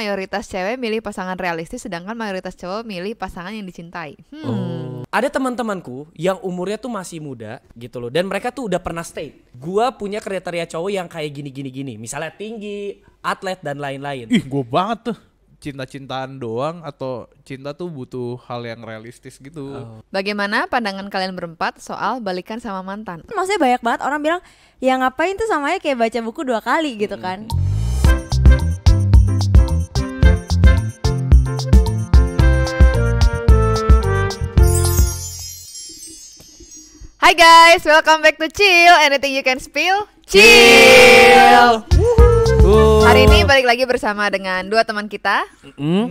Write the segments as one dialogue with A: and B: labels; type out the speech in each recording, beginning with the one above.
A: mayoritas cewek milih pasangan realistis sedangkan mayoritas cowok milih pasangan yang dicintai.
B: Ada teman-temanku yang umurnya tuh masih muda gitu loh, dan mereka tuh udah pernah state, gua punya kriteria cowok yang kayak gini, misalnya tinggi, atlet dan lain-lain.
C: Ih, gue banget tuh. Cinta-cintaan doang atau cinta tuh butuh hal yang realistis gitu.
A: Bagaimana pandangan kalian berempat soal balikan sama mantan?
D: Maksudnya banyak banget orang bilang, ya ngapain tuh sama aja kayak baca buku 2 kali gitu kan.
A: Hai guys, welcome back to Chill. Anything you can spill? Chill. Hari ini balik lagi bersama dengan 2 teman kita.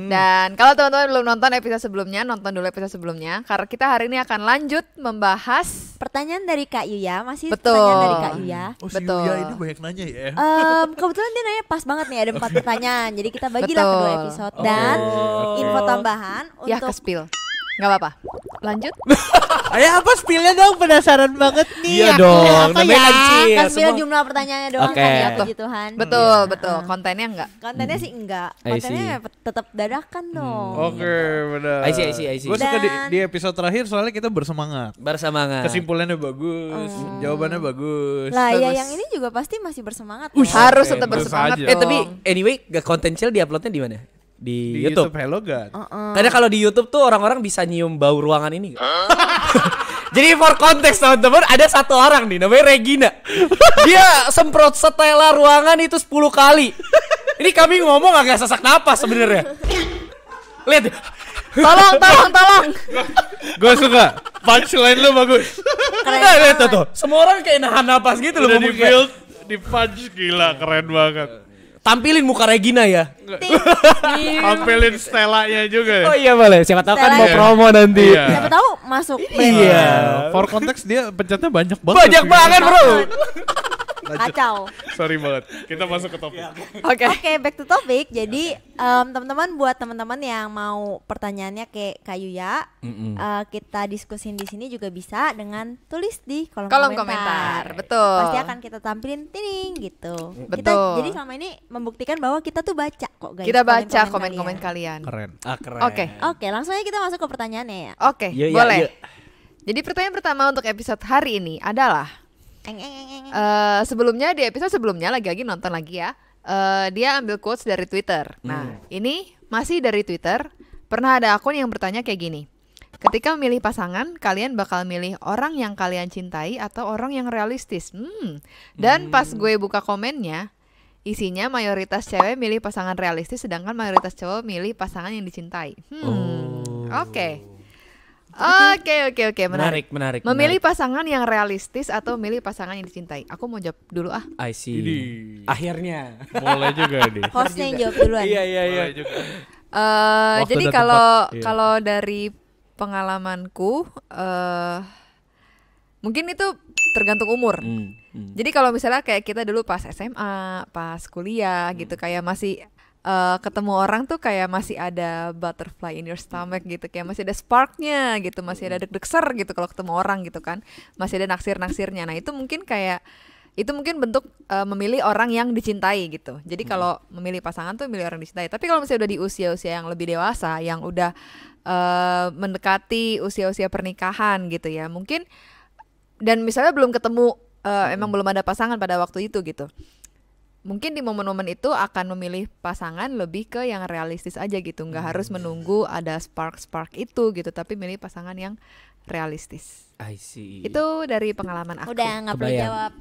A: Dan kalau teman-teman belum nonton episode sebelumnya, nonton dulu episode sebelumnya. Karena kita hari ini akan lanjut membahas
D: Pertanyaan dari Kak Yuya, masih
A: Betul.
D: pertanyaan dari Kak Yuya.
C: Oh, si
A: Betul.
C: Yuya ini banyak nanya ya.
D: Kebetulan dia nanya pas banget nih, ada 4 pertanyaan. Jadi kita bagilah
A: Betul.
D: kedua episode. Dan info tambahan
A: ya
D: untuk
A: ke spill. Gak apa-apa. Lanjut.
E: Ayo apa spillnya dong, penasaran banget nih.
B: Iya
E: Aku
B: dong,
E: apa
B: namanya
E: ya?
B: kan Chill.
D: kan
B: Semua-
D: jumlah pertanyaannya doang
B: Oke.
D: kan ya, puji Tuhan.
A: Betul,
D: Iya.
A: betul. Kontennya enggak.
D: Kontennya sih enggak.
B: I
D: Kontennya
B: see.
D: tetap dadakan dong.
C: Oke, benar.
B: I see.
C: Gue suka
D: Dan-
C: di episode terakhir soalnya kita bersemangat.
B: Bersemangat.
C: Kesimpulannya bagus, jawabannya bagus.
D: Lah ya
A: Bagus.
D: yang ini juga pasti masih bersemangat.
A: Harus
C: Oke,
A: tetap
C: terus
A: bersemangat.
C: aja.
B: Tapi anyway, konten Chill diuploadnya di mana? Di
C: Di
B: YouTube.
C: YouTube Hello God.
B: Karena kalau di YouTube tuh orang-orang bisa nyium bau ruangan ini. Jadi for konteks teman-teman, ada satu orang nih namanya Regina. Dia semprot setela ruangan itu 10 kali. Ini kami ngomong agak sesak napas sebenarnya. Lihat.
A: Tolong.
C: Gue suka. Punchline lu bagus.
B: Nah, lihat tuh. Semua orang kayak nahan napas gitu loh
C: Udah di
B: ngomong kayak,
C: build, di punch, gila keren banget.
B: tampilin muka Regina ya.
C: Tampilin Stella-nya juga.
B: Oh iya boleh. Siapa tahu kan
D: Stella
B: mau
C: ya.
B: promo nanti.
C: Iya.
D: Siapa tahu masuk
B: Iya.
C: For konteks dia pencetnya banyak banget.
B: Banyak banget, Bro.
D: kacau.
C: Sorry banget. Kita masuk ke topik.
A: Oke.
D: Oke, back to topic. Jadi teman-teman, buat teman-teman yang mau pertanyaannya kayak Kak Yuya, kita diskusin di sini juga bisa dengan tulis di kolom
A: komentar. Betul.
D: Pasti akan kita tampilin tining gitu. Kita
A: Betul.
D: jadi selama ini membuktikan bahwa kita tuh baca kok guys.
A: Kita baca komen-komen kalian.
C: Keren.
B: Keren.
A: Oke.
D: Oke, langsung aja kita masuk ke pertanyaannya ya.
A: Oke,
B: Yuk, yuk,
A: boleh.
B: yuk.
A: Jadi pertanyaan pertama untuk episode hari ini adalah
D: Eng.
A: sebelumnya di episode sebelumnya lagi nonton lagi ya. Dia ambil quotes dari Twitter. Nah, ini masih dari Twitter. Pernah ada akun yang bertanya kayak gini. Ketika memilih pasangan, kalian bakal milih orang yang kalian cintai atau orang yang realistis? Dan pas gue buka komennya, isinya mayoritas cewek milih pasangan realistis sedangkan mayoritas cowok milih pasangan yang dicintai. Oke. Oke, menarik. Memilih pasangan yang realistis atau memilih pasangan yang dicintai? Aku mau jawab dulu ah.
B: I see.
C: Ini.
B: Akhirnya.
C: Mulai juga nih.
D: Hostnya yang jawab duluan.
B: Iya.
C: Mulai juga. Waktu
A: Jadi
C: dan
A: kalau
C: tempat, iya.
A: kalau dari pengalamanku, mungkin itu tergantung umur. Jadi kalau misalnya kayak kita dulu pas SMA, pas kuliah gitu, kayak masih ketemu orang tuh kayak masih ada butterfly in your stomach gitu, kayak masih ada sparknya gitu, masih ada deg-degser gitu kalau ketemu orang gitu kan, masih ada naksir-naksirnya. Nah itu mungkin bentuk memilih orang yang dicintai gitu. Jadi kalau memilih pasangan tuh memilih orang yang dicintai. Tapi kalau misalnya udah di usia-usia yang lebih dewasa, yang udah mendekati usia-usia pernikahan gitu ya, mungkin, dan misalnya belum ketemu, emang belum ada pasangan pada waktu itu gitu, mungkin di momen-momen itu akan memilih pasangan lebih ke yang realistis aja gitu, nggak harus menunggu ada spark itu gitu, tapi milih pasangan yang realistis.
B: I see.
A: Itu dari pengalaman aku.
D: Udah nggak perlu
B: Kebayang.
D: jawab.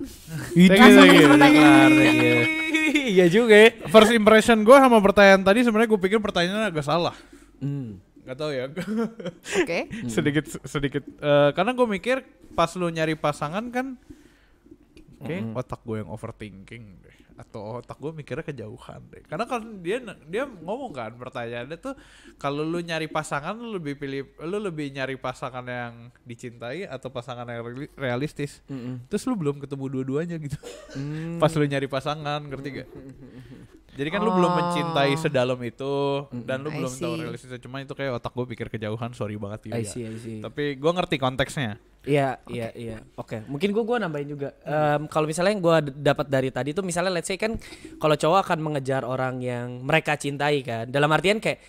C: Langsung ke
D: pertanyaan.
B: Iya juga ya.
C: First impression gue sama pertanyaan tadi sebenarnya gue pikir pertanyaannya agak salah. Gak tau ya.
A: Oke.
C: sedikit. Karena gue mikir pas lu nyari pasangan kan, kayak otak gue yang overthinking deh. Atau otak gue mikirnya kejauhan deh. Karena kan dia ngomong kan pertanyaannya tuh, kalau lu nyari pasangan lu lebih nyari pasangan yang dicintai atau pasangan yang realistis. Terus lu belum ketemu dua-duanya gitu. Pas lu nyari pasangan, ngerti gak? Jadi kan lu belum mencintai sedalam itu, dan lu
A: I
C: belum tahu
A: see.
C: realistisnya. Cuma itu kayak otak gue pikir kejauhan, sorry banget
B: I
C: ya.
B: see.
C: Tapi gue ngerti konteksnya.
B: Iya. Oke, mungkin gua nambahin juga. Kalau misalnya yang gua dapat dari tadi tuh misalnya let's say kan kalau cowok akan mengejar orang yang mereka cintai kan. Dalam artian kayak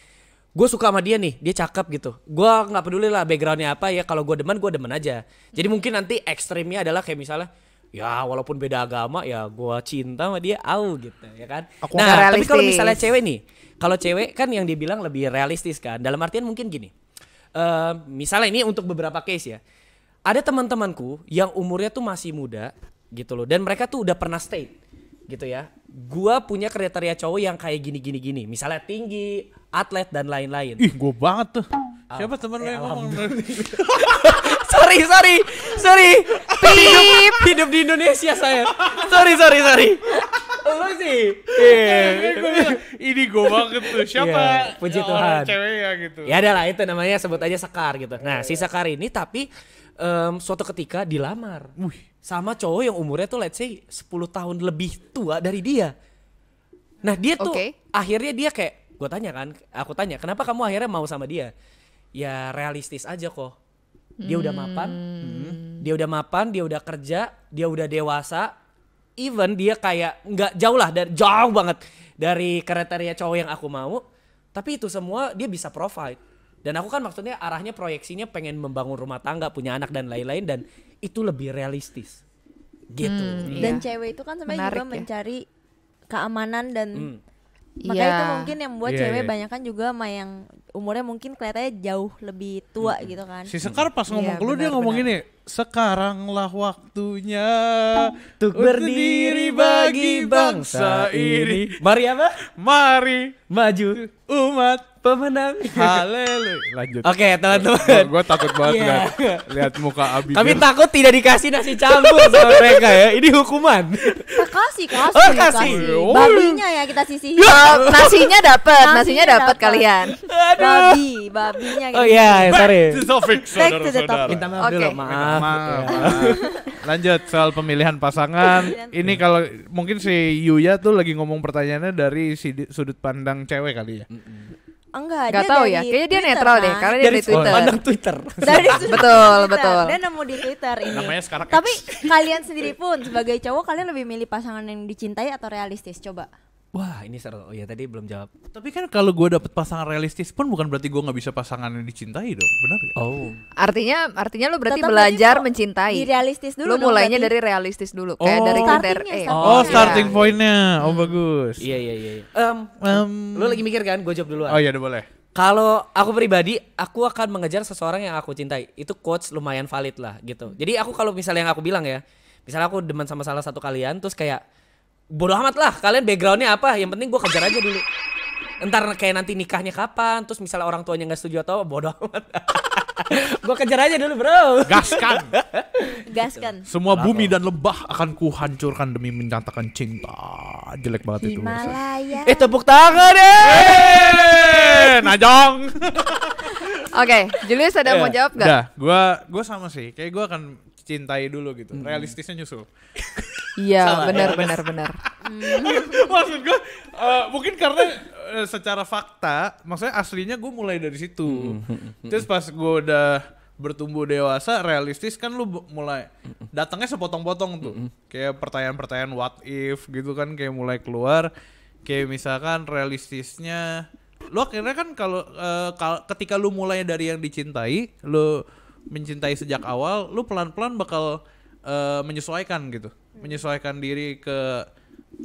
B: gue suka sama dia nih, dia cakep gitu. Gue nggak peduli lah backgroundnya apa ya. Kalau gue demen aja. Jadi mungkin nanti ekstrimnya adalah kayak misalnya ya walaupun beda agama ya gue cinta sama dia gitu ya kan. Nah tapi kalau misalnya cewek nih, kalau cewek kan yang dibilang lebih realistis kan. Dalam artian mungkin gini. Misalnya ini untuk beberapa case ya. Ada teman-temanku yang umurnya tuh masih muda gitu loh. Dan mereka tuh udah pernah state gitu ya. Gua punya kriteria cowok yang kayak gini. Misalnya tinggi, atlet dan lain-lain.
C: Ih, gue banget tuh. Siapa teman lo yang ngomong?
B: sorry. Hidup di Indonesia saya. Sorry. Lo sih.
C: Ini gue banget tuh. Siapa?
B: Puji Tuhan.
C: Cewek ya gitu.
B: Ya adalah itu namanya sebut aja Sekar gitu. Nah si Sekar ini tapi suatu ketika dilamar sama cowok yang umurnya tuh let's say 10 tahun lebih tua dari dia. Nah dia tuh akhirnya dia kayak aku tanya kenapa kamu akhirnya mau sama dia? Ya realistis aja kok. Dia udah mapan, dia udah kerja, dia udah dewasa. Even dia kayak nggak jauh banget dari kriteria cowok yang aku mau. Tapi itu semua dia bisa provide. Dan aku kan maksudnya arahnya proyeksinya pengen membangun rumah tangga, punya anak dan lain-lain dan itu lebih realistis. Gitu.
D: Dan cewek itu kan sebenarnya juga mencari keamanan dan makanya itu mungkin yang membuat cewek banyak kan juga sama yang umurnya mungkin kelihatannya jauh lebih tua gitu kan.
C: Si Sekar pas ngomong ke lu dia ngomong gini, sekaranglah waktunya
B: untuk berdiri bagi bangsa ini. Mari apa?
C: Mari
B: maju
C: umat
B: pemenang.
C: Haleluya. Lanjut.
B: Oke, teman-teman.
C: Gue takut banget lihat muka Abi.
B: Kami takut tidak dikasih nasi campur sama mereka ya. Ini hukuman.
D: Kasih.
C: kasih.
D: Babinya ya kita sisihin.
A: Nasinya dapat kalian.
D: Babinya gitu.
B: Oh iya, sorry.
D: Back to the topic.
B: Minta maaf dulu, maaf.
C: Lanjut soal pemilihan pasangan. Ini kalau mungkin si Yuya tuh lagi ngomong pertanyaannya dari sudut pandang cewek kali ya.
D: Enggak,
A: Gak tahu ya, kayaknya dia netral deh, karena dia dari Twitter.
B: Pandang Twitter.
D: Dari
A: betul.
D: Dia nemu di Twitter ini.
C: Namanya sekarang
D: Tapi kalian sendiri pun sebagai cowok kalian lebih milih pasangan yang dicintai atau realistis? Coba.
B: Wah, ini seru. Oh ya tadi belum jawab.
C: Tapi kan kalau gue dapet pasangan realistis pun bukan berarti gue nggak bisa pasangan yang dicintai dong, benar gak?
B: Oh.
A: Artinya lu berarti
D: Tetap
A: belajar
D: berarti
A: mencintai.
D: di realistis dulu
A: Lu
D: dong
A: mulainya
D: berarti.
A: dari realistis dulu, kayak dari
D: Startingnya,
A: kriteria.
C: Starting pointnya. Oh bagus.
B: Iya. Lu lagi mikir kan? Gue jawab duluan.
C: Oh iya udah boleh.
B: Kalau aku pribadi, aku akan mengejar seseorang yang aku cintai. Itu quotes lumayan valid lah gitu. Jadi aku kalau misalnya yang aku bilang ya, misalnya aku demen sama salah satu kalian, terus kayak bodoh amat lah kalian backgroundnya apa, yang penting gue kejar aja dulu. Entar kayak nanti nikahnya kapan, terus misalnya orang tuanya nggak setuju atau bodoh amat. Gue kejar aja dulu bro.
D: Gaskan.
C: Semua bumi dan lembah akan kuhancurkan demi menyatakan cinta. Jelek banget itu.
D: Himalaya.
B: Tepuk tangan deh.
C: Najong.
A: Oke, Julius ada mau jawab gak?
C: Udah, gue sama sih. Kayak gue akan cintai dulu gitu. Realistisnya nyusul.
A: Iya, benar.
C: Maksud gue mungkin karena secara fakta, maksudnya aslinya gue mulai dari situ. Terus pas gue udah bertumbuh dewasa, realistis kan lu mulai datangnya sepotong-potong tuh. Kayak pertanyaan-pertanyaan what if gitu kan kayak mulai keluar. Kayak misalkan realistisnya lu akhirnya kan kalau ketika lu mulai dari yang dicintai, lu mencintai sejak awal, lu pelan-pelan bakal menyesuaikan gitu. Menyesuaikan diri ke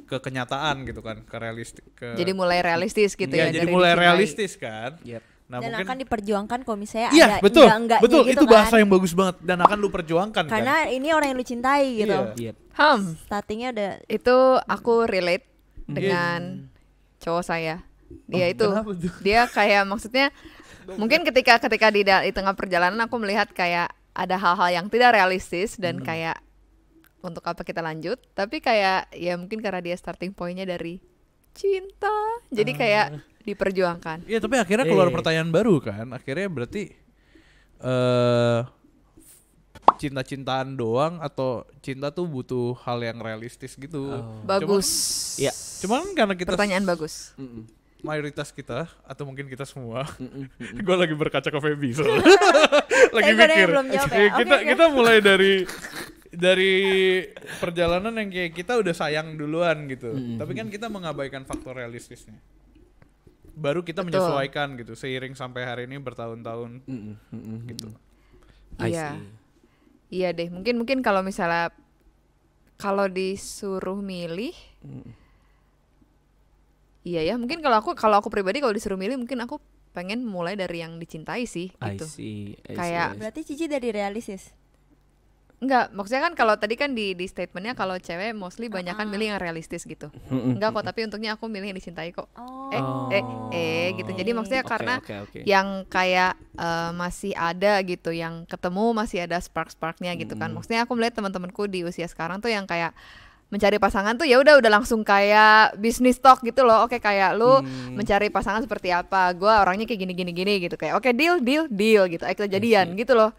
C: kenyataan gitu kan, ke realistis.
A: Jadi mulai realistis gitu ya.
C: Jadi
A: dari
C: mulai
A: dicintai.
C: realistis kan.
B: Yep.
C: Nah,
D: Dan
C: mungkin
D: akan diperjuangkan kalau misalnya
C: iya,
D: ada
C: betul,
D: enggak-enggaknya
C: betul.
D: gitu
C: Itu bahasa
D: kan.
C: yang bagus banget dan akan lu perjuangkan
D: Karena
C: kan.
D: ini orang yang lu cintai gitu.
C: Iya.
D: Startingnya udah
A: Itu aku relate dengan cowok saya. Dia itu,
C: kenapa tuh?
A: dia kayak maksudnya mungkin ketika di tengah perjalanan aku melihat kayak ada hal-hal yang tidak realistis dan kayak untuk apa kita lanjut, tapi kayak ya mungkin karena dia starting pointnya dari cinta, jadi kayak diperjuangkan.
C: Iya, tapi akhirnya keluar pertanyaan baru kan. Akhirnya berarti cinta-cintaan doang atau cinta tuh butuh hal yang realistis gitu.
A: Bagus.
B: Iya.
C: Cuman karena kita
A: Pertanyaan bagus.
C: mayoritas kita atau mungkin kita semua. Gue lagi berkaca ke Feby soalnya. Lagi
D: Saya
C: mikir.
D: belum jawab ya.
C: Kita mulai dari perjalanan yang kayak kita udah sayang duluan gitu. Tapi kan kita mengabaikan faktor realistisnya. Baru kita menyesuaikan gitu seiring sampai hari ini bertahun-tahun gitu.
A: Iya. Iya deh, mungkin kalau misalnya kalau disuruh milih iya ya, mungkin kalau aku pribadi kalau disuruh milih mungkin aku pengen mulai dari yang dicintai sih gitu. Kayak
D: Berarti Cici dari realistis.
A: enggak, maksudnya kan kalau tadi kan di statementnya kalau cewek mostly banyak kan milih yang realistis gitu. Enggak kok, tapi untungnya aku milih yang dicintai kok. Gitu. Jadi maksudnya karena yang kayak masih ada gitu, yang ketemu masih ada spark-sparknya gitu kan. Maksudnya aku melihat teman-temanku di usia sekarang tuh yang kayak mencari pasangan tuh ya udah langsung kayak bisnis talk gitu loh. Oke, kayak lu mencari pasangan seperti apa? Gua orangnya kayak gini gitu. Kayak oke, deal gitu. Ayo kita jadian gitu loh.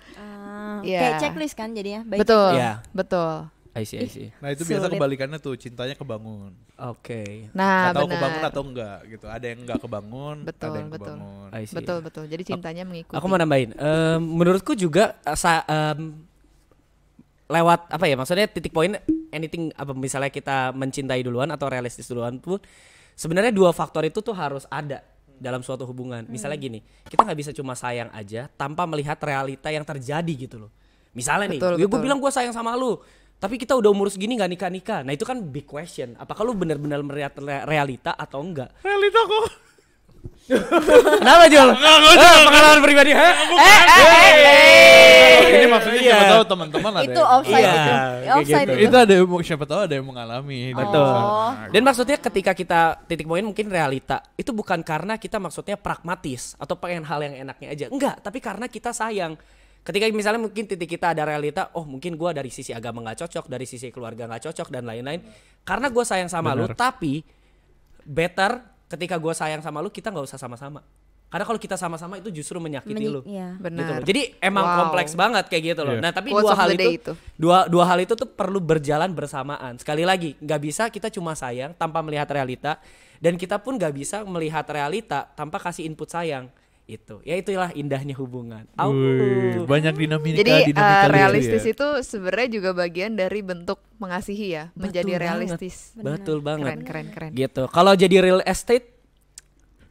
D: Kayak checklist kan jadinya.
A: Betul.
B: Iya.
A: Betul.
B: I see.
C: Nah itu biasa kebalikannya tuh, cintanya kebangun.
B: Oke.
A: Nah,
C: atau
A: benar.
C: kebangun atau enggak gitu. Ada yang enggak kebangun,
A: Betul,
C: ada yang
A: betul.
C: kebangun.
B: I see.
A: Betul. Jadi cintanya mengikuti.
B: Aku mau nambahin. Menurutku juga lewat apa ya? Maksudnya titik poin anything apa misalnya kita mencintai duluan atau realistis duluan pun sebenarnya dua faktor itu tuh harus ada dalam suatu hubungan. Misalnya gini, kita nggak bisa cuma sayang aja tanpa melihat realita yang terjadi gitu loh. Misalnya nih, gue bilang gue sayang sama lu, tapi kita udah umur segini nggak nikah. Nah itu kan big question. Apakah lu benar-benar melihat realita atau enggak?
C: Realita kok.
B: Kenapa Jul? Pengalaman pribadi?
C: Ini maksudnya siapa tahu teman-teman ada.
D: Itu offside
B: Iya,
D: itu.
B: kayak
D: Offside
B: gitu.
D: itu.
C: Itu ada siapa tahu ada yang mengalami.
B: Betul.
D: Oh.
B: Dan maksudnya ketika kita titik poin mungkin realita itu bukan karena kita maksudnya pragmatis atau pengen hal yang enaknya aja. Enggak, tapi karena kita sayang. Ketika misalnya mungkin titik kita ada realita, oh mungkin gue dari sisi agama nggak cocok, dari sisi keluarga nggak cocok dan lain-lain. Karena gue sayang sama lu, tapi better ketika gue sayang sama lu kita nggak usah sama-sama. Karena kalau kita sama-sama itu justru menyakiti lu.
D: Iya.
B: Gitu
A: Benar.
B: loh. Jadi emang kompleks banget kayak gitu loh.
C: Iya.
B: Nah tapi
A: Quotes
B: dua
A: of
B: hal
A: the day
B: itu, dua hal itu tuh perlu berjalan bersamaan. Sekali lagi nggak bisa kita cuma sayang tanpa melihat realita, dan kita pun nggak bisa melihat realita tanpa kasih input sayang. Itu ya itulah indahnya hubungan.
C: Wih, banyak dinamika.
A: Jadi
C: lucu
A: realistis
C: ya.
A: itu sebenarnya juga bagian dari bentuk mengasihi ya, menjadi realistis.
B: Betul banget.
A: Keren.
B: Gitu. Kalau jadi real estate,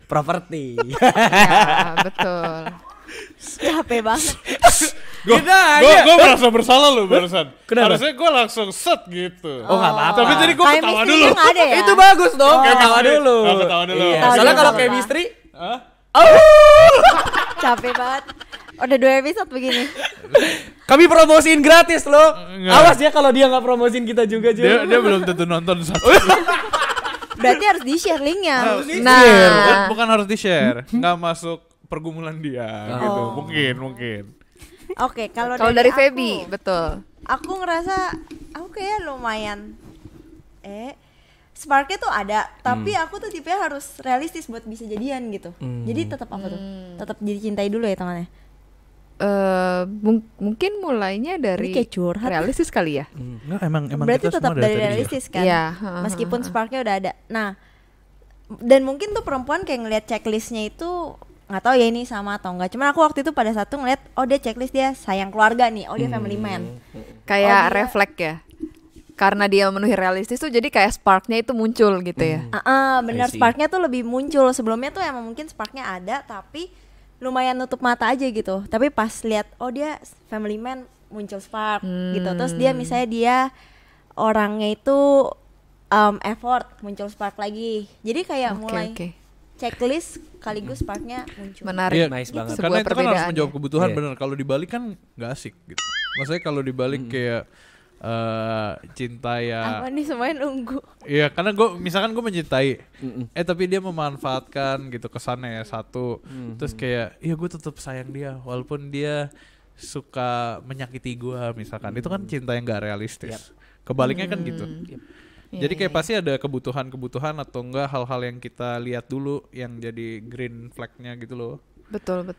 B: properti.
A: Ya, betul.
D: Capek banget.
C: Gue merasa bersalah loh barusan.
B: Kenapa?
C: Harusnya gue langsung set gitu.
B: Oh nggak apa-apa.
C: Tapi tadi gue ketawa dulu.
D: Chemistry-nya nggak ada ya?
B: Itu bagus dong. Ketawa
C: Chemistry.
B: dulu.
C: Oh, ketawa dulu.
B: Iya.
D: Ketawa
B: Soalnya
D: dulu,
B: kalau
D: nggak apa-apa.
B: chemistry,
C: Hah?
D: Capek banget. Udah 2 episode begini.
B: kami promosiin gratis loh.
C: Enggak.
B: Awas ya kalau dia nggak promosiin kita juga
C: Dia belum tentu nonton satu.
D: Berarti harus di-share linknya.
A: Nah,
C: Bukan harus di-share. Nggak masuk pergumulan dia gitu. Mungkin.
D: Oke, kalau
A: dari
D: aku,
A: Feby, betul.
D: Aku ngerasa aku kayak lumayan sparknya tuh ada, tapi aku tuh tipenya harus realistis buat bisa jadian gitu. Jadi tetap apa tuh? Tetap dicintai dulu ya tangannya.
A: Mungkin mulainya dari
D: Ini kayak curhat.
A: realistis kali ya.
C: Nggak, emang
D: Berarti
C: kita
D: tetap
C: semua
D: dari
C: tadi
D: realistis kan?
A: Iya,
D: Meskipun sparknya udah ada. Nah, dan mungkin tuh perempuan kayak ngelihat checklistnya itu nggak tahu ya ini sama atau enggak. Cuman aku waktu itu pada satu ngeliat, oh dia checklist dia sayang keluarga nih, oh dia family man.
A: Kayak
D: dia-
A: refleks ya. Karena dia memenuhi realistis tuh jadi kayak sparknya itu muncul gitu ya.
D: Benar,
B: I see.
D: sparknya tuh lebih muncul. Sebelumnya tuh emang mungkin sparknya ada, tapi lumayan nutup mata aja gitu. Tapi pas lihat, oh dia family man, muncul spark gitu. Terus dia misalnya dia orangnya itu effort, muncul spark lagi. Jadi kayak mulai
A: Oke.
D: checklist sekaligus sparknya muncul.
A: Menarik.
C: Iya,
B: Nice banget.
A: Sebuah
C: Karena itu kan harus
A: perbedaan
C: menjawab
A: ya.
C: kebutuhan
B: Iya.
C: bener. Kalau dibalik kan nggak asik gitu. Maksudnya kalau dibalik kayak cinta ya.
D: Apa nih semuanya nunggu.
C: Iya, karena misalkan gue mencintai, tapi dia memanfaatkan gitu kesannya ya satu, terus kayak, iya gue tetap sayang dia, walaupun dia suka menyakiti gue misalkan, itu kan cinta yang gak realistis. Kebaliknya kan gitu. Jadi kayak pasti ada kebutuhan atau enggak hal-hal yang kita lihat dulu yang jadi green flag-nya gitu loh.
A: Betul.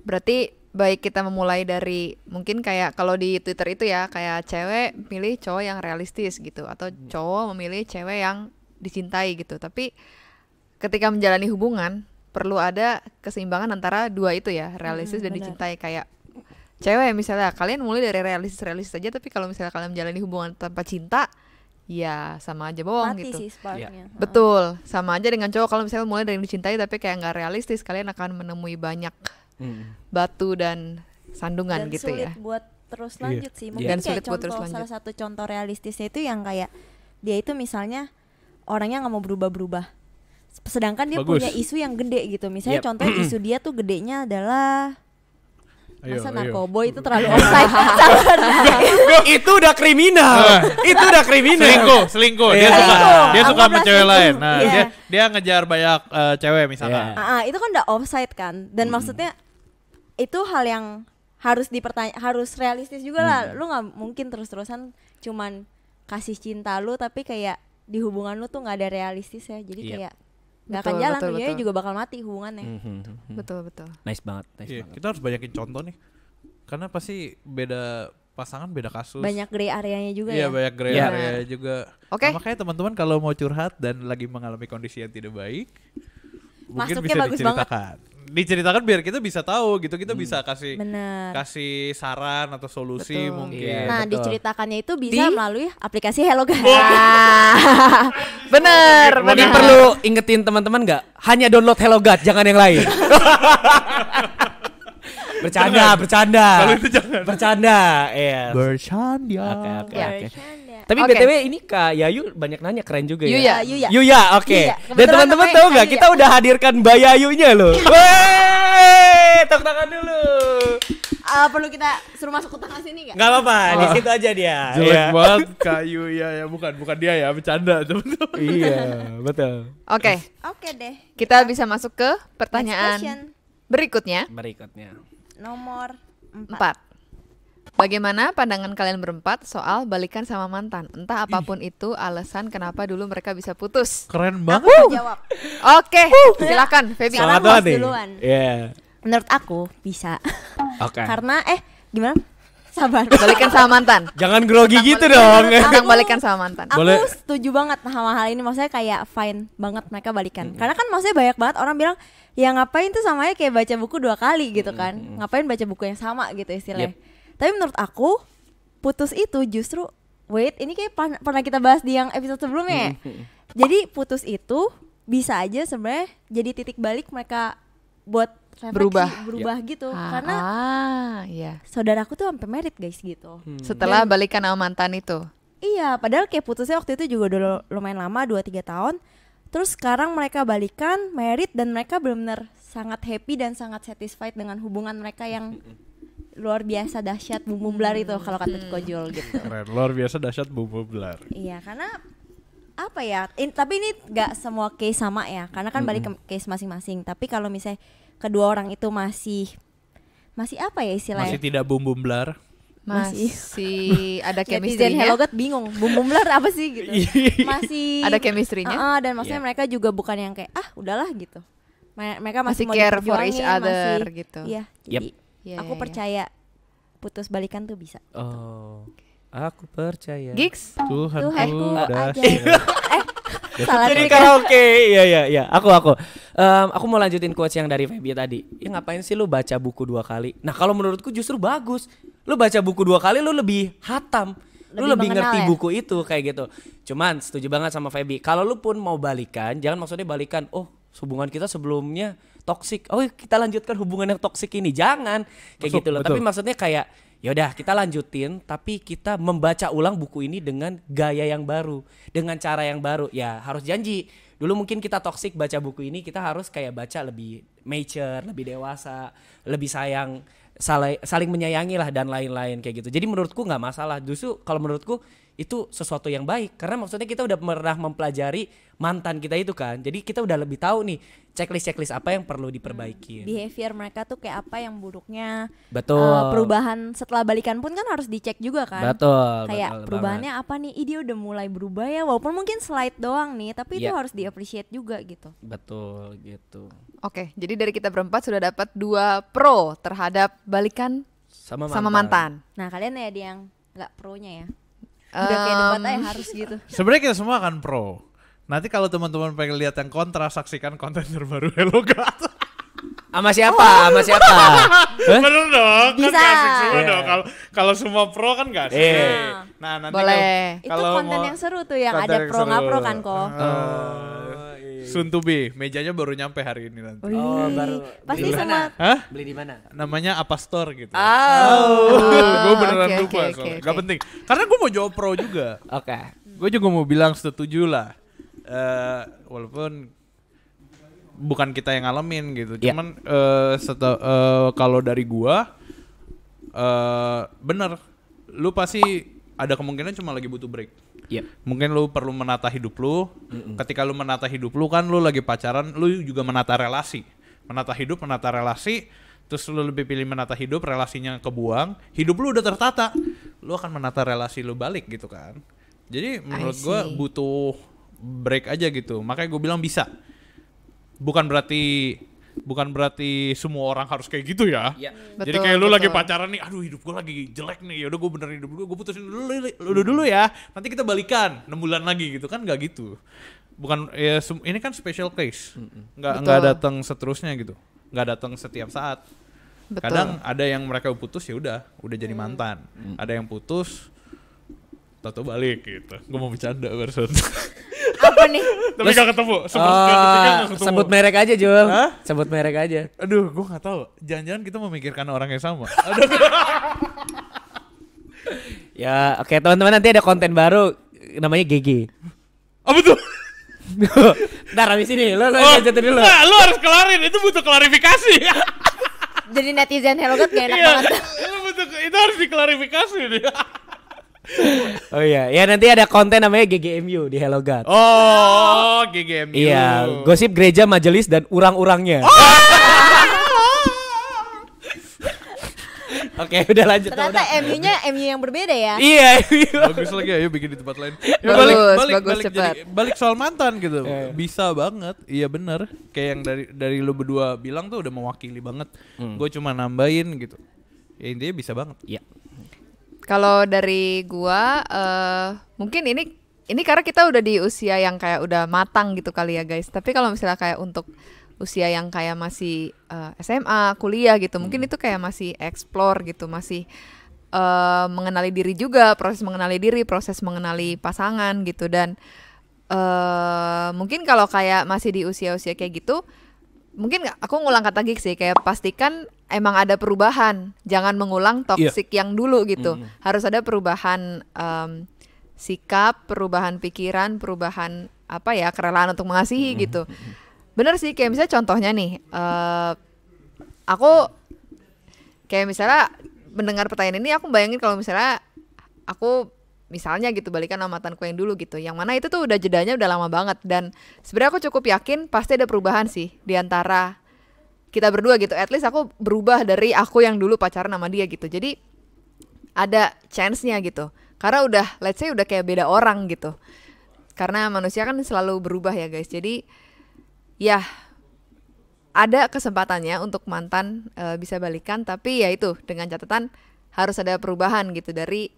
A: Berarti baik kita memulai dari mungkin kayak kalau di Twitter itu ya kayak cewek milih cowok yang realistis gitu atau cowok memilih cewek yang dicintai gitu. Tapi ketika menjalani hubungan perlu ada keseimbangan antara dua itu ya, realistis dan
D: benar.
A: dicintai. Kayak cewek misalnya kalian mulai dari realistis aja, tapi kalau misalnya kalian menjalani hubungan tanpa cinta, ya sama aja bohong
D: Mati
A: gitu.
D: sih sparknya.
A: Betul, sama aja dengan cowok kalau misalnya mulai dari dicintai tapi kayak nggak realistis, kalian akan menemui banyak batu dan sandungan
D: Dan
A: gitu
D: sulit
A: ya.
D: buat terus
C: Iya.
D: lanjut sih.
A: Dan
D: Mungkin
A: sulit
D: kayak
A: buat terus
D: contoh
A: lanjut.
D: salah satu contoh realistisnya itu yang kayak dia itu misalnya orangnya nggak mau berubah-berubah. Sedangkan dia
C: Bagus.
D: punya isu yang gede gitu. Misalnya
B: Yep.
D: contoh isu dia tuh gedenya adalah masa
C: Ayo.
D: narkoboy itu terlalu offside.
B: Itu udah kriminal. Itu udah kriminal.
C: Selingkuh.
B: Iya.
C: Dia suka
D: Selingkuh.
C: dia suka sama
D: Anggaplah
C: cewek lain.
D: selingkuh.
C: Nah,
D: Iya.
C: dia ngejar banyak cewek misalnya.
B: Iya.
D: Itu kan udah offside kan. Dan maksudnya itu hal yang harus harus realistis juga lah. Lu nggak mungkin terus-terusan cuman kasih cinta lu tapi kayak di hubungan lu tuh nggak ada realistis ya. Jadi
B: Iya.
D: kayak nggak akan
A: Betul,
D: jalan,
A: betul,
D: ujungnya
A: betul.
D: juga bakal mati hubungannya.
A: Betul.
B: Nice banget,
C: Iya, kita harus banyakin contoh nih. Karena pasti beda pasangan, beda kasus.
D: Banyak gray areanya juga
C: Iya,
D: ya.
C: banyak gray
B: Iya.
C: area juga.
A: Oke.
C: Nah, makanya teman-teman kalau mau curhat dan lagi mengalami kondisi yang tidak baik, mungkin
D: Masuknya
C: bisa
D: bagus
C: diceritakan. Diceritakan biar kita bisa tahu gitu, kita bisa kasih
D: Bener.
C: kasih saran atau solusi
A: Betul.
C: mungkin.
B: Iya.
D: Nah,
B: betul.
D: diceritakannya itu bisa
A: Di-
D: melalui aplikasi Hello Guys.
A: Bener,
B: Ini
A: bener.
B: perlu ingetin teman-teman nggak? Hanya download Hello God, jangan yang lain. bercanda.
C: Kalau itu jangan.
B: Bercanda, iya.
C: Bercanda.
B: Oke.
D: Bercanda.
B: Tapi
A: Oke.
B: BTW ini Kak Yayu banyak nanya, keren juga ya.
A: Yuya.
D: Yuya.
B: Oke.
D: Yuya.
B: Dan
D: Kebetulan
B: teman-teman
D: namanya
B: tahu nggak
D: Yuya.
B: kita udah hadirkan Mbak Yayunya loh. Wey, tepuk tangan dulu.
D: Perlu kita suruh masuk ke tengah sini nggak?
B: Gak apa-apa, di situ aja dia.
C: Jelek
B: Iya.
C: banget kayu ya, bukan dia ya, bercanda teman-teman.
B: Iya, betul.
A: Oke,
D: Oke deh.
A: kita bisa masuk ke
D: Next question.
A: pertanyaan berikutnya.
B: Berikutnya.
D: Nomor 4.
A: 4. Bagaimana pandangan kalian berempat soal balikan sama mantan? Entah apapun itu alasan kenapa dulu mereka bisa putus.
C: Keren
D: Aku
C: banget.
D: mau jawab.
A: Oke, silakan Feby.
D: Sekarang
B: Selamat
D: host
B: nih.
D: duluan.
B: Iya.
D: Menurut aku bisa.
B: Oke.
D: Karena gimana? Sabar.
A: Balikan sama mantan.
B: Jangan grogi gitu dong.
A: Tentang balikan sama mantan.
D: Aku
C: Boleh.
D: setuju banget sama hal ini. Maksudnya kayak fine banget mereka balikan. Karena kan maksudnya banyak banget orang bilang ya ngapain tuh sama aja kayak baca buku 2 kali gitu kan. Ngapain baca buku yang sama gitu istilahnya. Tapi menurut aku putus itu justru ini kayak pernah kita bahas di yang episode sebelumnya ya. Jadi putus itu bisa aja sebenarnya jadi titik balik mereka buat refleksi, berubah gitu. Karena
A: iya.
D: saudaraku tuh sampai merit guys gitu.
A: Setelah balikan sama mantan itu.
D: Iya, padahal kayak putusnya waktu itu juga udah lumayan lama, 2-3 tahun. Terus sekarang mereka balikan, merit, dan mereka benar-benar sangat happy dan sangat satisfied dengan hubungan mereka yang luar biasa dahsyat, bumbumblar itu kalau kata Kojol gitu.
C: Keren, luar biasa dahsyat bubublar.
D: Iya, karena apa ya? Tapi ini nggak semua case sama ya, karena kan balik ke case masing-masing. Tapi kalau misalnya kedua orang itu masih apa ya istilahnya?
C: Masih tidak bumbumblar.
A: Masih ada
D: Netizen
A: chemistry-nya.
D: Hello God bingung, bumbumblar apa sih gitu. Masih
A: Ada chemistry-nya.
D: dan maksudnya mereka juga bukan yang kayak udahlah gitu. Mereka masih
A: Masih
D: mau
A: care for each
D: diperjuangin,
A: other
D: masih-
A: gitu.
D: Iya.
B: Yep.
D: Jadi
A: Iya,
D: aku
A: iya,
D: percaya putus balikan tuh bisa.
B: Oh. Aku percaya.
A: Gigs?
C: Tuhanku
D: Tuhanku
C: dahsyat.
D: ajaib. Salah
B: Jadi
D: trik.
B: karaoke. Iya. Aku mau lanjutin quotes yang dari Feby tadi. Ya ngapain sih lu baca buku 2 kali? Nah, kalau menurutku justru bagus. Lu baca buku 2 kali lu lebih hatam. Lu
D: Lebih
B: lebih
D: mengenal
B: ngerti
D: ya?
B: buku itu kayak gitu. Cuman setuju banget sama Feby. Kalau lu pun mau balikan, jangan maksudnya balikan, oh, hubungan kita sebelumnya toksik. Oh, kita lanjutkan hubungan yang toksik ini. Jangan kayak
C: Masuk,
B: gitu loh.
C: betul.
B: Tapi maksudnya kayak yaudah kita lanjutin tapi kita membaca ulang buku ini dengan gaya yang baru, dengan cara yang baru. Ya harus janji. Dulu mungkin kita toksik baca buku ini, kita harus kayak baca lebih mature, lebih dewasa, lebih sayang, saling menyayangi lah dan lain-lain kayak gitu. Jadi menurutku nggak masalah. Justru kalau menurutku itu sesuatu yang baik karena maksudnya kita udah pernah mempelajari mantan kita itu kan. Jadi kita udah lebih tahu nih checklist apa yang perlu diperbaiki.
D: Behavior mereka tuh kayak apa yang buruknya.
B: Betul.
D: Perubahan setelah balikan pun kan harus dicek juga kan.
B: Betul.
D: Kayak
B: betul
D: perubahannya apa nih? Dia udah mulai berubah ya, walaupun mungkin slide doang nih, tapi itu
B: Iya.
D: harus di-appreciate juga gitu.
B: Betul gitu.
A: Oke, jadi dari kita berempat sudah dapat 2 pro terhadap balikan
B: Sama
A: mantan.
D: Nah, kalian ya yang nggak pro-nya ya. Udah kayak debat aja harus gitu.
C: Sebenarnya kita semua akan pro. Nanti kalau teman-teman pengen lihat yang kontra, saksikan konten terbaru Hellogat.
B: Sama siapa? Sama siapa?
C: Bener dong,
D: Bisa.
C: kan gak asik semua
B: Iya.
C: dong. Kalau semua pro kan gak asik.
B: Iya.
C: Nah nanti
A: Boleh.
D: Itu konten yang seru tuh yang
C: konten
D: ada
C: yang
D: pro nggak
C: seru.
D: pro kan kok.
C: Soon to be, mejanya baru nyampe hari ini nanti.
B: Oh, baru.
D: Pasti
B: Beli di
D: semua.
B: mana?
C: Hah?
B: Beli di mana?
C: Namanya apa store gitu.
B: Oh.
C: Gue beneran
A: oke,
C: lupa
A: oke,
C: soalnya.
A: oke,
C: Gak
A: oke.
C: penting. Karena gue mau jawab pro juga.
B: Oke.
C: Gue juga mau bilang setuju lah. Walaupun bukan kita yang ngalamin gitu.
B: Iya.
C: Cuman kalau dari gua bener, lu pasti ada kemungkinan cuma lagi butuh break.
B: Iya.
C: Mungkin lu perlu menata hidup lu. Ketika lu menata hidup lu kan lu lagi pacaran, lu juga menata relasi. Menata hidup, menata relasi. Terus lu lebih pilih menata hidup, relasinya kebuang. Hidup lu udah tertata, lu akan menata relasi lu balik gitu kan. Jadi menurut gua
A: see.
C: butuh break aja gitu. Makanya gue bilang bisa. Bukan berarti semua orang harus kayak gitu ya.
B: Iya.
C: Jadi
A: Betul,
C: kayak lu lagi
A: betul.
C: pacaran nih, aduh hidup gue lagi jelek nih, yaudah gue benerin hidup gue putusin dulu ya, nanti kita balikan 6 bulan lagi gitu kan, nggak gitu. Bukan ya ini kan special case, nggak
A: Betul.
C: datang seterusnya gitu, nggak datang setiap saat.
A: Betul.
C: Kadang ada yang mereka putus ya udah jadi mantan, ada yang putus tato balik gitu. Gue mau bercanda barusan.
D: Apa nih?
C: Tapi gak ketemu. Sekarang ketemu.
B: Sebut merek aja, Jul.
C: Hah?
B: Sebut merek aja.
C: Aduh, gue gak tahu. Jangan-jangan kita memikirkan orang yang sama.
B: Ya, oke teman-teman, nanti ada konten baru namanya GG.
C: Apa tuh?
B: Ntar habis ini lo lanjutin dulu.
C: Nah, lu harus kelarin. Itu butuh klarifikasi.
D: Jadi netizen Hellogat gak enak
C: Iya,
D: banget.
C: itu harus diklarifikasi nih.
B: Oh iya, ya nanti ada konten namanya GGMU di Hellogat.
C: Oh, GGMU.
B: Iya, gosip gereja, majelis dan urang-urangnya. Oke, udah lanjut.
D: Ternyata MU-nya MU yang berbeda ya.
B: Iya,
C: Bagus lagi, ayo bikin di tempat lain. Ya,
A: Bagus, cepat.
C: balik soal mantan gitu.
B: Iya.
C: Bisa banget. Iya bener. Kayak yang dari lu berdua bilang tuh udah mewakili banget. Gue cuma nambahin gitu. Ya intinya bisa banget.
B: Iya.
A: Kalau dari gua mungkin ini karena kita udah di usia yang kayak udah matang gitu kali ya guys. Tapi kalau misalnya kayak untuk usia yang kayak masih SMA, kuliah gitu, mungkin itu kayak masih explore gitu, masih mengenali diri juga, proses mengenali diri, proses mengenali pasangan gitu. Dan mungkin kalau kayak masih di usia-usia kayak gitu, mungkin aku ngulang kata Gig sih, kayak pastikan emang ada perubahan, jangan mengulang toxic yang dulu gitu. Harus ada perubahan sikap, perubahan pikiran, perubahan apa ya, kerelaan untuk mengasihi gitu. Bener sih, kayak misalnya contohnya nih, aku kayak misalnya mendengar pertanyaan ini, aku bayangin kalau misalnya aku misalnya gitu balikan sama mantanku yang dulu gitu, yang mana itu tuh udah jedanya udah lama banget, dan sebenarnya aku cukup yakin pasti ada perubahan sih di antara kita berdua gitu. At least aku berubah dari aku yang dulu pacaran sama dia gitu, jadi ada chance-nya gitu, karena udah let's say udah kayak beda orang gitu, karena manusia kan selalu berubah ya guys. Jadi ya ada kesempatannya untuk mantan bisa balikan, tapi ya itu dengan catatan harus ada perubahan gitu dari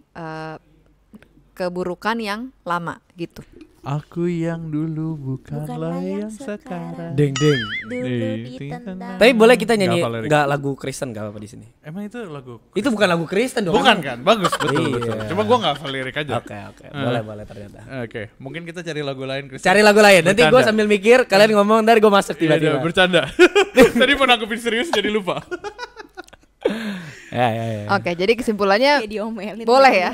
A: keburukan yang lama gitu.
C: Aku yang dulu bukanlah
D: Bukanlah yang
C: yang sekarang.
B: Deng deng.
D: Dulu ditendang.
B: Tapi boleh kita nyanyi
C: Nggak apa lirik.
B: nggak lagu Kristen nggak apa-apa di sini?
C: Emang itu lagu?
B: Itu bukan lagu Kristen dong.
C: Bukan kan? Bagus, betul,
B: Iya.
C: betul. Cuma gua nggak hafal lirik aja.
B: Oke. Boleh ternyata.
C: Oke, mungkin kita cari lagu lain, Kristen.
B: Cari lagu lain. Nanti gue
C: Bercanda.
B: sambil mikir, kalian ngomong, ntar gue masuk
C: Iya,
B: tiba-tiba.
C: bercanda. Tadi mau nanggepin serius jadi lupa.
B: Ya.
A: Oke, jadi kesimpulannya
D: Kayak diomelin.
A: boleh ya.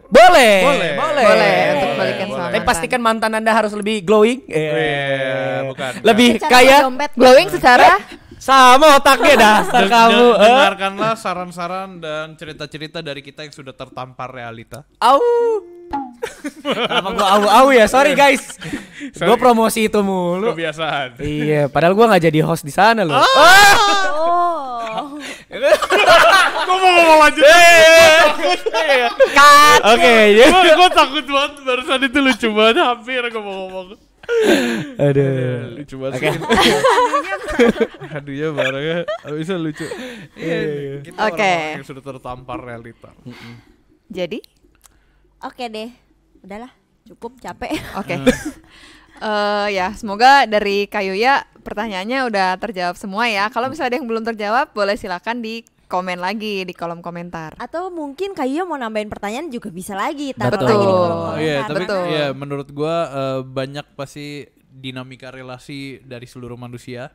B: Boleh.
A: Boleh untuk balikan sama
B: Tapi
A: mantan.
B: pastikan mantan Anda harus lebih glowing.
C: Iya, bukan.
B: Lebih
D: Secara
B: kaya
D: dompet.
A: Glowing secara
B: sama otaknya dasar kamu.
C: Dengarkanlah saran-saran dan cerita-cerita dari kita yang sudah tertampar realita.
B: Au. Kenapa gue au ya? Sorry guys. Gue promosi itu mulu.
C: Kebiasaan.
B: Iya, padahal gue nggak jadi host di sana loh.
D: Oh.
C: Gue mau ngomong lanjut.
B: Oke, ya.
C: Gue takut banget, barusan itu lucu banget, hampir gue mau ngomong.
B: Aduh.
C: Lucu banget.
B: Oke.
C: Aduhnya barangnya bisa lucu. Iya. Kita
A: Oke.
C: orang-orang yang sudah tertampar realita.
A: jadi
D: Oke deh. Udahlah, cukup capek.
A: oke. Ya, semoga dari Kayuya pertanyaannya udah terjawab semua ya. Kalau misalnya ada yang belum terjawab, boleh silakan di komen lagi di kolom komentar.
D: Atau mungkin Kayu mau nambahin pertanyaan juga bisa lagi, taruh
A: Betul.
D: lagi di kolom
C: Oh,
D: komentar.
C: iya, tapi
A: Betul.
C: ya menurut gua banyak pasti dinamika relasi dari seluruh manusia,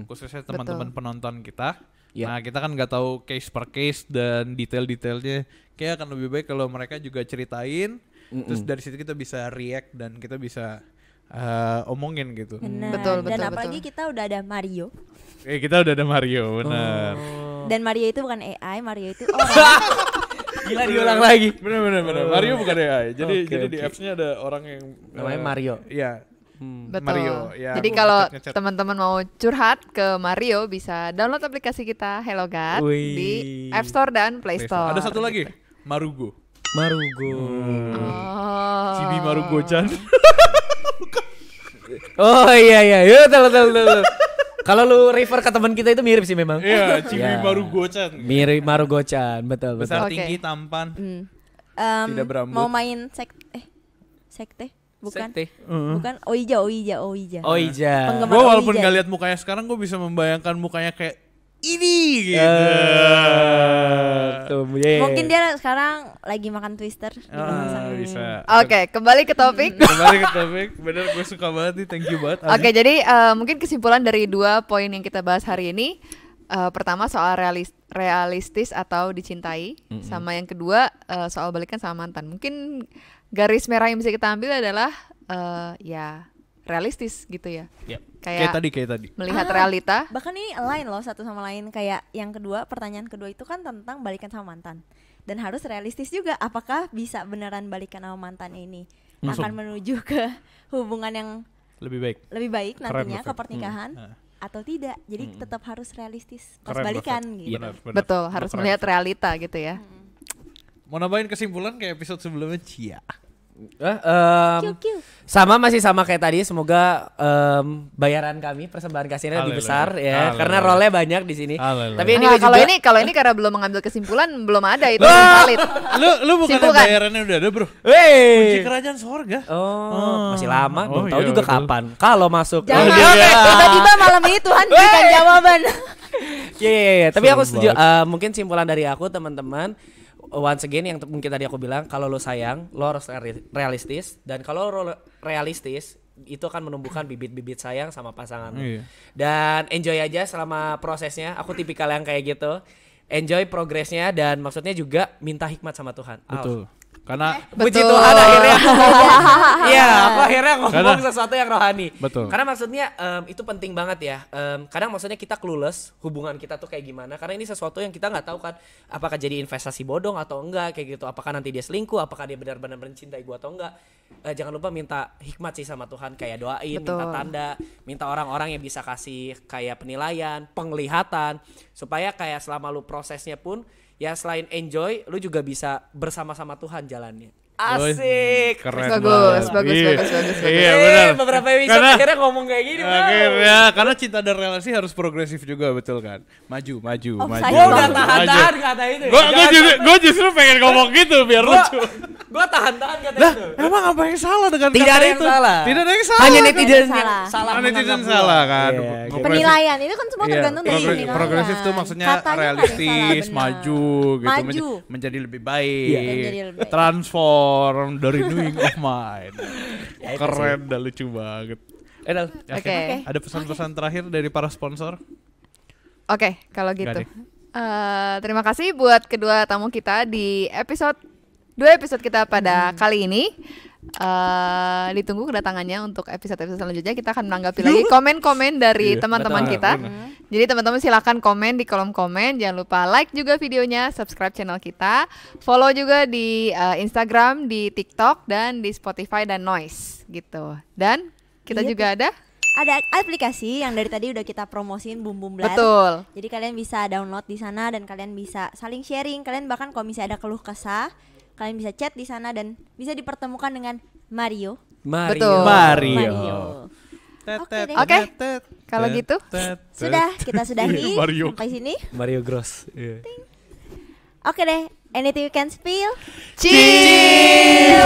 C: khususnya teman-teman penonton kita.
B: Iya.
C: Nah, kita kan nggak tahu case per case dan detail-detailnya. Kayak akan lebih baik kalau mereka juga ceritain, terus dari situ kita bisa react dan kita bisa omongin gitu.
D: Benar.
A: Betul,
D: Dan
A: betul,
D: apalagi
A: betul.
D: kita udah ada Mario.
C: Kita udah ada Mario, benar.
D: Dan Mario itu bukan AI, Mario itu orang.
B: Gila diulang lagi.
C: Benar. Mario bukan AI. Jadi
B: Oke,
C: di
B: oke.
C: apps-nya ada orang yang
B: Namanya Mario.
C: Iya.
A: Betul.
C: Mario, ya.
A: Jadi
C: Aku
A: kalau
C: ngechat-ngechat.
A: teman-teman mau curhat ke Mario bisa download aplikasi kita Hello God
B: Wih.
A: di App Store dan Play Store.
C: Ada satu lagi, Marugo.
B: Marugo.
A: Oh.
C: Cibi Marugo-chan.
B: Oh iya. Yuk, tahu. Kalau lu refer ke teman kita itu mirip sih memang.
C: Iya, Cibi
B: Ya.
C: Marugo-chan.
B: Mirip Marugo-chan, betul.
C: Besar,
A: Oke.
C: tinggi, tampan.
D: Tidak
C: berambut.
D: Mau main sekte? Bukan.
B: Sekte.
D: Bukan Oija.
B: Oh iya.
D: Penggemar
C: Gue walaupun
D: Oija.
C: gak lihat mukanya sekarang, gue bisa membayangkan mukanya kayak ini gitu.
B: Tuh, yeah.
D: Mungkin dia sekarang lagi makan Twister di bangsa.
C: Bisa.
A: Oke, kembali ke topik.
C: Kembali ke topik. Bener, gue suka banget nih. Thank you banget.
A: Oke, jadi mungkin kesimpulan dari 2 poin yang kita bahas hari ini. Pertama soal realistis atau dicintai, sama yang kedua soal balikan sama mantan. Mungkin garis merah yang bisa kita ambil adalah ya realistis gitu ya.
B: Yep.
C: Kayak tadi.
A: Melihat realita.
D: Bahkan ini align loh satu sama lain. Kayak yang kedua, pertanyaan kedua itu kan tentang balikan sama mantan. Dan harus realistis juga, apakah bisa beneran balikan sama mantan ini akan menuju ke hubungan yang
C: Lebih baik.
D: lebih baik
C: Keren
D: nantinya
C: loh,
D: ke
C: Feb.
D: pernikahan atau tidak. Jadi tetap harus realistis pas
C: Keren,
D: balikan
C: Feb.
D: gitu.
C: Benar.
A: Betul, harus
C: Keren.
A: melihat realita gitu ya.
C: Mau nambahin kesimpulan kayak episode sebelumnya, Cia.
D: Kiu.
B: Masih sama kayak tadi. Semoga bayaran kami persembahan kasihnya lebih besar
C: Haleluya.
B: ya, karena role banyak di sini.
C: Haleluya.
B: Tapi ini
A: Nah, kalau ini karena belum mengambil kesimpulan belum ada itu
B: Wah!
A: yang valid.
C: Lu bukan
A: Simpulkan.
C: bayarannya udah ada, Bro. Kunci
B: Wey.
C: kerajaan sorga.
B: Oh, masih lama. Belum
C: Oh,
B: tahu
C: iya,
B: juga
C: betul.
B: kapan. Kalau masuk.
D: Jangan.
B: Oh, iya.
D: Tiba-tiba malam ini Tuhan berikan jawaban.
B: Iya. Tapi aku
C: Seru
B: setuju.
C: banget.
B: Mungkin simpulan dari aku teman-teman. Once again yang mungkin tadi aku bilang, kalau lo sayang, lo harus realistis, dan kalau lo realistis itu akan menumbuhkan bibit-bibit sayang sama pasangan lo.
C: Iya.
B: Dan enjoy aja selama prosesnya. Aku tipikal yang kayak gitu. Enjoy progresnya dan maksudnya juga minta hikmat sama Tuhan.
C: Betul. Karena
B: Puji
A: Betul.
B: Tuhan akhirnya aku ngomong. Iya, aku akhirnya ngomong
C: Karena-
B: sesuatu yang rohani.
C: Betul.
B: Karena maksudnya itu penting banget ya. Kadang maksudnya kita clueless hubungan kita tuh kayak gimana. Karena ini sesuatu yang kita nggak tahu kan. Apakah jadi investasi bodong atau enggak kayak gitu. Apakah nanti dia selingkuh. Apakah dia benar-benar mencintai gua atau enggak. Jangan lupa minta hikmat sih sama Tuhan. Kayak doain,
A: Betul.
B: minta tanda. Minta orang-orang yang bisa kasih kayak penilaian, penglihatan. Supaya kayak selama lu prosesnya pun. Ya selain enjoy, lu juga bisa bersama-sama Tuhan jalannya. Asik.
C: keren
A: Bagus,
C: banget.
A: bagus,
C: Iya.
A: bagus, bagus, bagus.
C: Iya, benar.
B: Beberapa episode
C: Karena-
B: akhirnya ngomong kayak gini, bro.
C: Akhirnya, karena cinta dan relasi harus progresif juga, betul kan? Maju.
D: Offside.
B: Gue udah
D: Maju.
B: tahan-tahan kata itu.
C: Gue justru pengen ngomong gitu biar lucu.
B: Gue tahan-tahan kata
C: Lah,
B: itu.
C: emang apa yang salah dengan
B: Tidak
C: kata
B: ada yang
C: itu?
B: salah.
C: Tidak ada yang salah.
B: Hanya
C: kan?
B: netizen yang
D: Salah.
B: salah.
C: Netizen
B: menganggap gua.
C: salah kan.
B: Iya,
C: Progresif-
D: Penilaian itu kan semua
C: Iya,
D: tergantung dari penilaian.
C: progresif tuh maksudnya
D: Katanya nggak ada
C: realistis,
D: salah, benar.
C: maju gitu,
D: Maju.
C: menjadi lebih baik,
D: Iya. Menjadi lebih baik.
C: transform the renewing of mind.
B: Ya, itu
C: Keren dah, lucu banget.
B: Dal.
C: Oke.
A: Oke.
C: Ada pesan-pesan terakhir dari para sponsor?
A: Oke, kalau gitu.
C: Nggak
A: Terima kasih buat kedua tamu kita di dua episode kita pada kali ini. Ditunggu kedatangannya untuk episode-episode selanjutnya. Kita akan menanggapi lagi komen-komen dari teman-teman
B: betul,
A: kita. Jadi teman-teman silakan komen di kolom komen. Jangan lupa like juga videonya, subscribe channel kita, follow juga di Instagram, di TikTok, dan di Spotify dan Noise gitu. Dan kita
D: Iya,
A: juga ada.
D: Ada aplikasi yang dari tadi udah kita promosiin, Boom Boom Blast.
A: Betul.
D: Jadi kalian bisa download di sana dan kalian bisa saling sharing. Kalian bahkan kalau misalnya ada keluh kesah, kalian bisa chat di sana dan bisa dipertemukan dengan Mario.
A: Betul.
C: Mario.
D: Oke deh.
A: Oke. Kalau gitu.
D: Sudah, kita sudahi
C: Mario.
D: sampai sini.
B: Mario Gross.
D: Oke deh. Anything you can spill?
A: Chill.